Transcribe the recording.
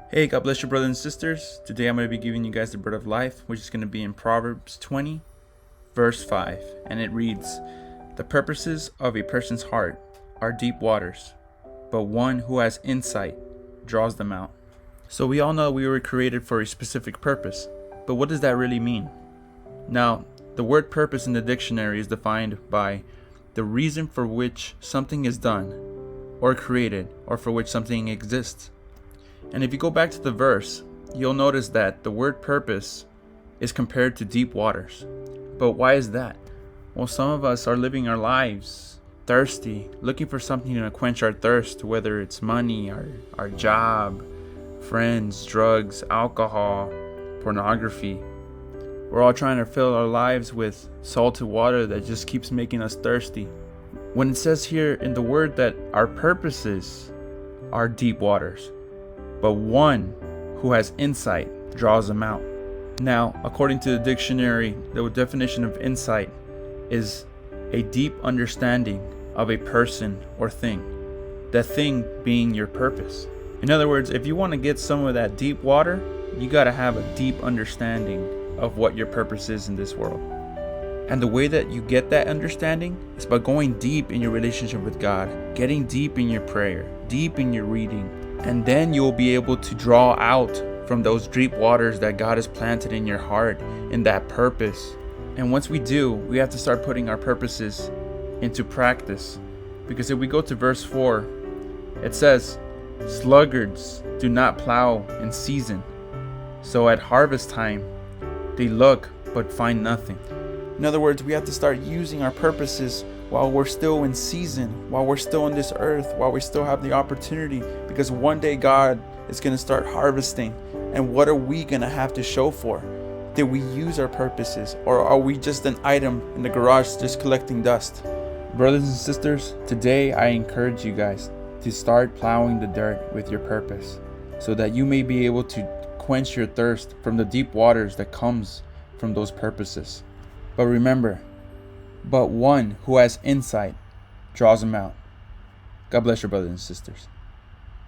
Hey, God bless you, brothers and sisters. Today I'm going to be giving you guys the bread of life, which is going to be in Proverbs 20, verse 5. And it reads, "The purposes of a person's heart are deep waters, but one who has insight draws them out." So we all know we were created for a specific purpose, but what does that really mean? Now, the word purpose in the dictionary is defined by the reason for which something is done or created, or for which something exists. And if you go back to the verse, you'll notice that the word purpose is compared to deep waters. But why is that? Well, some of us are living our lives thirsty, looking for something to quench our thirst, whether it's money, our job, friends, drugs, alcohol, pornography. We're all trying to fill our lives with salted water that just keeps making us thirsty. When it says here in the word that our purposes are deep waters, but one who has insight draws them out. Now, according to the dictionary, the definition of insight is a deep understanding of a person or thing, the thing being your purpose. In other words, if you want to get some of that deep water, you got to have a deep understanding of what your purpose is in this world. And the way that you get that understanding is by going deep in your relationship with God, getting deep in your prayer, deep in your reading, and then you'll be able to draw out from those deep waters that God has planted in your heart in that purpose. And once we do, we have to start putting our purposes into practice. Because if we go to verse 4, it says, "Sluggards do not plow in season, so at harvest time they look but find nothing." In other words, we have to start using our purposes while we're still in season, while we're still on this earth, while we still have the opportunity, because one day God is going to start harvesting. And what are we going to have to show for? Did we use our purposes, or are we just an item in the garage just collecting dust? Brothers and sisters, today I encourage you guys to start plowing the dirt with your purpose, so that you may be able to quench your thirst from the deep waters that comes from those purposes. But remember, but one who has insight draws them out. God bless your brothers and sisters.